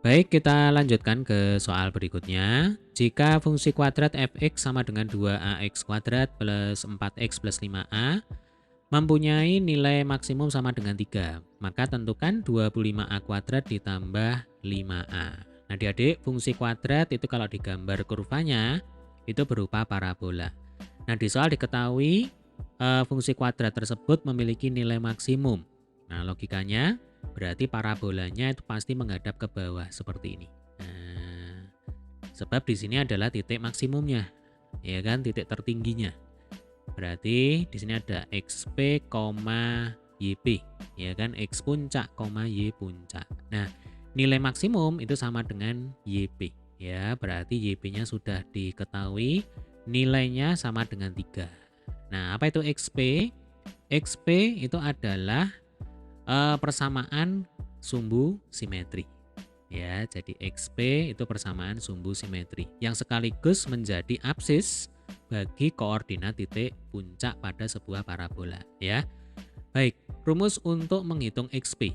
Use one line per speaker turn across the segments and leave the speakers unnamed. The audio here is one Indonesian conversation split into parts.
Baik, kita lanjutkan ke soal berikutnya. Jika fungsi kuadrat fx sama dengan 2ax kuadrat plus 4x plus 5a mempunyai nilai maksimum sama dengan 3, maka tentukan 25a kuadrat ditambah 5a. Nah, adik-adik, fungsi kuadrat itu kalau digambar kurvanya itu berupa parabola. Nah, di soal diketahui fungsi kuadrat tersebut memiliki nilai maksimum. Nah, logikanya berarti parabolanya itu pasti menghadap ke bawah seperti ini. Nah, sebab di sini adalah titik maksimumnya, ya kan, titik tertingginya. Berarti di sini ada XP, YP, ya kan, X puncak, Y puncak. Nah, nilai maksimum itu sama dengan YP, ya. Berarti YP-nya sudah diketahui, nilainya sama dengan 3. Nah, apa itu XP? XP itu adalah persamaan sumbu simetri. Ya, jadi XP itu persamaan sumbu simetri yang sekaligus menjadi absis bagi koordinat titik puncak pada sebuah parabola, ya. Baik, rumus untuk menghitung XP.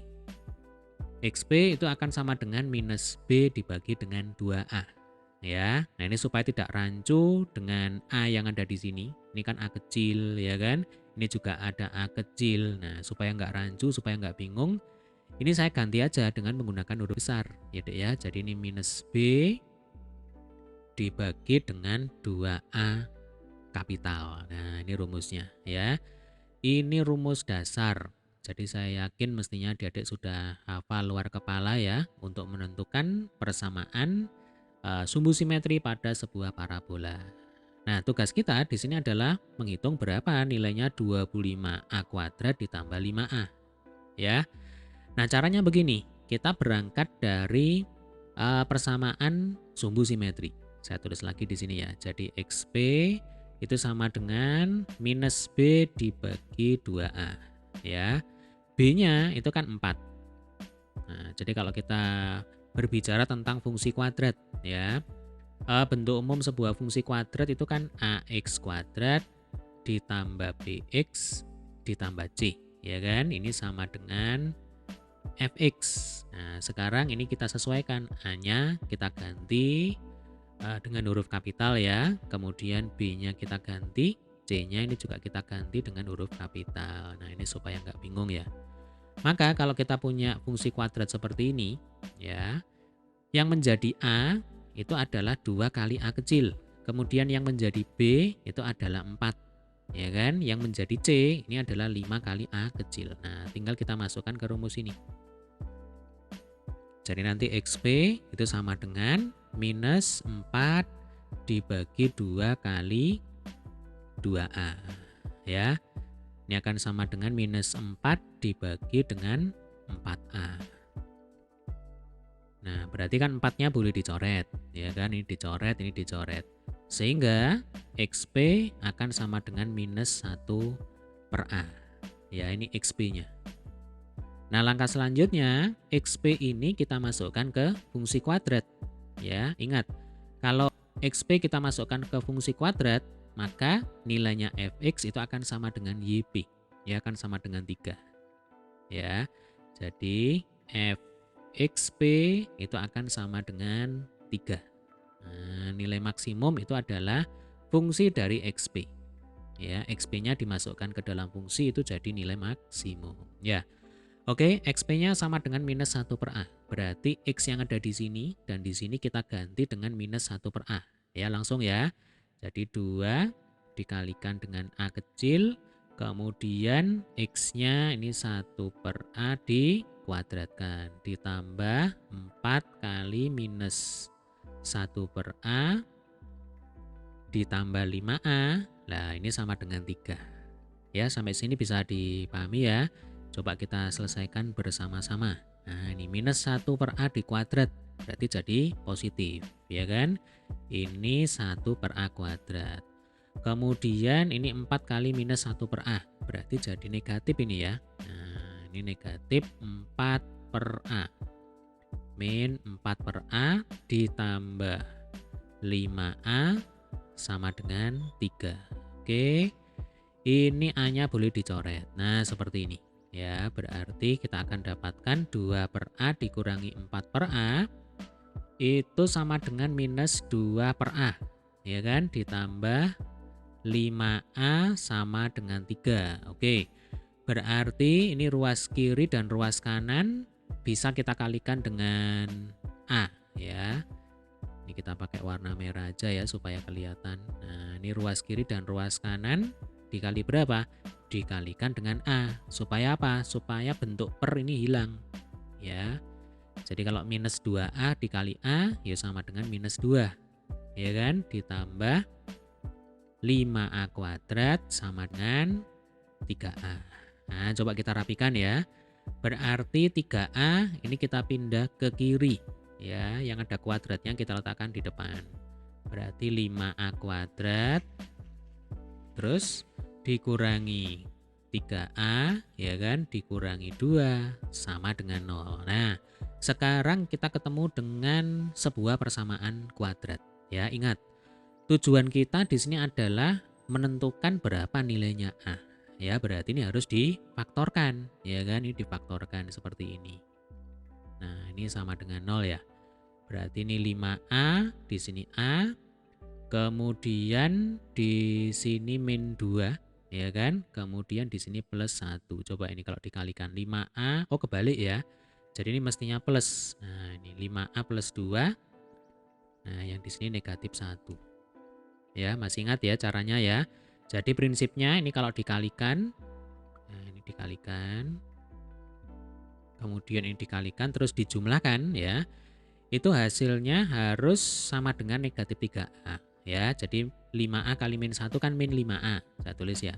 XP itu akan sama dengan minus B dibagi dengan 2A, ya. Nah, ini supaya tidak rancu dengan A yang ada di sini. Ini kan A kecil, ya kan? Ini juga ada A kecil. Nah, supaya nggak rancu, supaya nggak bingung, ini saya ganti aja dengan menggunakan huruf besar, ya Dek ya. Jadi ini minus B dibagi dengan 2A kapital. Nah, ini rumusnya ya. Ini rumus dasar. Jadi saya yakin mestinya adik-adik sudah hafal luar kepala ya untuk menentukan persamaan sumbu simetri pada sebuah parabola. Nah, tugas kita di sini adalah menghitung berapa nilainya 25A kuadrat ditambah 5A. Ya. Nah, caranya begini. Kita berangkat dari persamaan sumbu simetri. Saya tulis lagi di sini ya. Jadi XP itu sama dengan minus B dibagi 2A. Ya. B-nya itu kan 4. Nah, jadi kalau kita berbicara tentang fungsi kuadrat ya, bentuk umum sebuah fungsi kuadrat itu kan AX kuadrat ditambah BX ditambah C, ya kan? Ini sama dengan Fx. Nah, sekarang ini kita sesuaikan, A-nya kita ganti dengan huruf kapital ya, kemudian B-nya kita ganti, C-nya ini juga kita ganti dengan huruf kapital. Nah, ini supaya nggak bingung ya. Maka kalau kita punya fungsi kuadrat seperti ini, ya, yang menjadi A itu adalah 2 kali A kecil. Kemudian yang menjadi B itu adalah 4. Ya kan? Yang menjadi C ini adalah 5 kali A kecil. Nah, tinggal kita masukkan ke rumus ini. Jadi nanti XP itu sama dengan minus 4 dibagi 2 kali 2A. Ya. Ini akan sama dengan minus 4 dibagi dengan 4A. Nah, berarti kan 4-nya boleh dicoret. Ya kan, ini dicoret, ini dicoret. Sehingga XP akan sama dengan minus 1 per A. Ya, ini XP-nya. Nah, langkah selanjutnya, XP ini kita masukkan ke fungsi kuadrat. Ya, ingat, kalau XP kita masukkan ke fungsi kuadrat, maka nilainya Fx itu akan sama dengan YP. Ya, akan sama dengan 3. Ya, jadi Fxp itu akan sama dengan 3. Nah, nilai maksimum itu adalah fungsi dari XP. Ya, XP-nya dimasukkan ke dalam fungsi itu jadi nilai maksimum. Ya, oke, XP-nya sama dengan minus 1 per A. Berarti X yang ada di sini dan di sini kita ganti dengan minus 1 per A. Ya, langsung ya. Jadi 2 dikalikan dengan A kecil, kemudian X-nya ini 1 per A dikuadratkan. Ditambah 4 kali minus 1 per A ditambah 5A. Nah, ini sama dengan 3. Ya, sampai sini bisa dipahami ya. Coba kita selesaikan bersama-sama. Nah, ini minus 1 per A dikuadrat. Berarti jadi positif, ya kan? Ini 1 per A kuadrat. Kemudian ini 4 kali minus 1 per A. Berarti jadi negatif ini ya. Nah, ini negatif 4 per A. Min 4 per A ditambah 5A sama dengan 3. Oke. Ini A-nya boleh dicoret. Nah, seperti ini. Ya, berarti kita akan dapatkan 2 per A dikurangi 4 per A itu sama dengan minus 2 per A. Ya kan? Ditambah 5A sama dengan 3. Oke. Berarti ini ruas kiri dan ruas kanan bisa kita kalikan dengan A ya. Ini kita pakai warna merah aja ya supaya kelihatan. Nah, ini ruas kiri dan ruas kanan dikali berapa? Dikalikan dengan A. Supaya apa? Supaya bentuk per ini hilang. Ya. Jadi kalau minus 2A dikali A ya sama dengan minus 2. Ya kan? Ditambah 5A kuadrat sama dengan 3A. Nah, coba kita rapikan ya. Berarti 3A ini kita pindah ke kiri. Ya, yang ada kuadratnya kita letakkan di depan. Berarti 5A kuadrat terus dikurangi 3A ya kan, dikurangi 2 sama dengan 0. Nah, sekarang kita ketemu dengan sebuah persamaan kuadrat. Ya, ingat. Tujuan kita di sini adalah menentukan berapa nilainya A. Ya, berarti ini harus difaktorkan, ya kan? Ini difaktorkan seperti ini. Nah, ini sama dengan 0 ya. Berarti ini 5A, di sini A. Kemudian di sini min 2, ya kan? Kemudian di sini plus 1. Coba ini kalau dikalikan 5A, oh kebalik ya. Jadi ini mestinya plus. Nah, ini 5A plus 2. Nah, yang di sini negatif 1. Ya, masih ingat ya caranya ya. Jadi prinsipnya ini kalau dikalikan, nah ini dikalikan, kemudian ini dikalikan terus dijumlahkan ya, itu hasilnya harus sama dengan negatif 3A ya. Jadi 5A kali min 1 kan min 5A, saya tulis ya,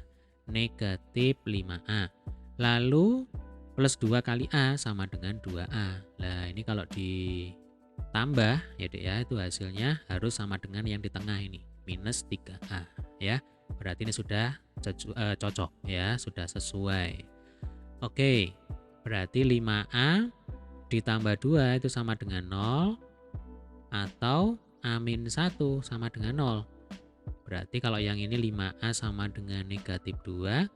negatif 5A. Lalu plus 2 kali A sama dengan 2A. Nah ini kalau ditambah ya dek ya, itu hasilnya harus sama dengan yang di tengah ini, minus 3A ya. Berarti ini sudah cocok ya, sudah sesuai. Oke, berarti 5A ditambah 2 itu sama dengan 0 atau A-1 sama dengan 0. Berarti kalau yang ini 5A sama dengan negatif 2,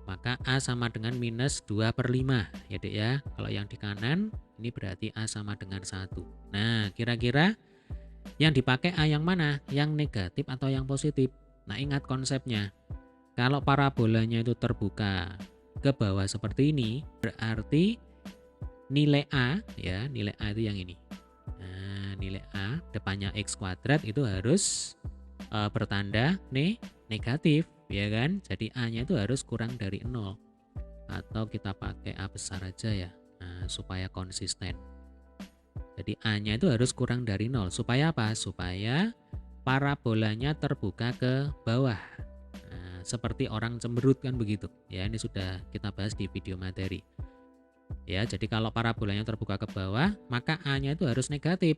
maka A sama dengan minus 2 per 5 ya dek ya. Kalau yang di kanan ini berarti A sama dengan 1. Nah, kira-kira yang dipakai A yang mana? Yang negatif atau yang positif? Nah, ingat konsepnya. Kalau parabolanya itu terbuka ke bawah seperti ini, berarti nilai A ya, nilai A itu yang ini. Nah, nilai A depannya X kuadrat itu harus bertanda negatif, ya kan? Jadi A-nya itu harus kurang dari 0. Atau kita pakai A besar aja ya, nah, supaya konsisten. Jadi A-nya itu harus kurang dari 0. Supaya apa? Supaya parabolanya terbuka ke bawah. Nah, seperti orang cemberut kan begitu. Ya, ini sudah kita bahas di video materi. Ya, jadi kalau parabolanya terbuka ke bawah, maka A-nya itu harus negatif.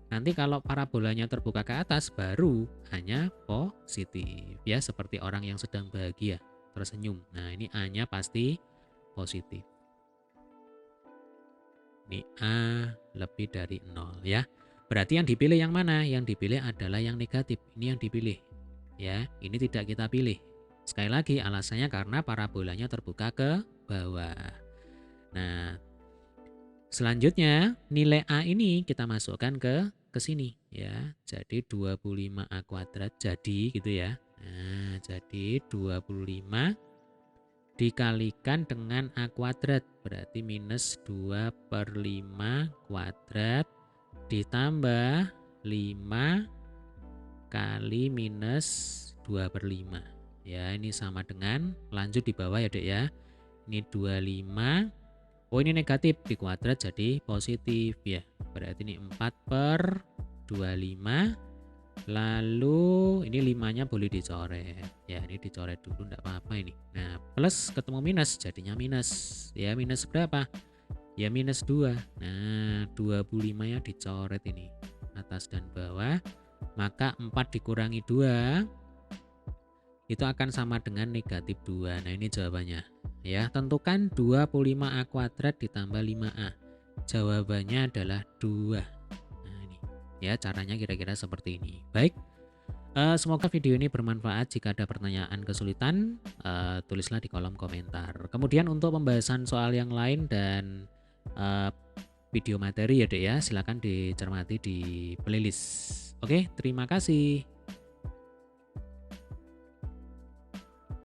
Nanti kalau parabolanya terbuka ke atas, baru A-nya positif. Ya, seperti orang yang sedang bahagia, tersenyum. Nah, ini A-nya pasti positif. Ini A lebih dari 0 ya. Berarti yang dipilih yang mana? Yang dipilih adalah yang negatif. Ini yang dipilih. Ya, ini tidak kita pilih. Sekali lagi alasannya karena parabolanya terbuka ke bawah. Nah, selanjutnya nilai A ini kita masukkan ke sini ya. Jadi 25A kuadrat jadi gitu ya. Nah, jadi 25 dikalikan dengan A kuadrat berarti minus 2 per 5 kuadrat ditambah 5 kali minus 2 per 5 ya, ini sama dengan, lanjut di bawah ya dek ya, ini 25, oh ini negatif di kuadrat jadi positif ya, berarti ini 4 per 25. Lalu ini 5-nya boleh dicoret. Ya, ini dicoret dulu enggak apa-apa ini. Nah, plus ketemu minus jadinya minus. Ya, minus berapa? Ya minus 2. Nah, 25-nya dicoret ini. Atas dan bawah. Maka 4 dikurangi 2 itu akan sama dengan negatif 2. Nah, ini jawabannya. Ya, tentukan 25A kuadrat ditambah 5A. Jawabannya adalah 2. Ya, caranya kira-kira seperti ini. Baik, semoga video ini bermanfaat. Jika ada pertanyaan kesulitan, tulislah di kolom komentar. Kemudian untuk pembahasan soal yang lain dan video materi ya Dek ya. Silakan dicermati di playlist. Oke, terima kasih.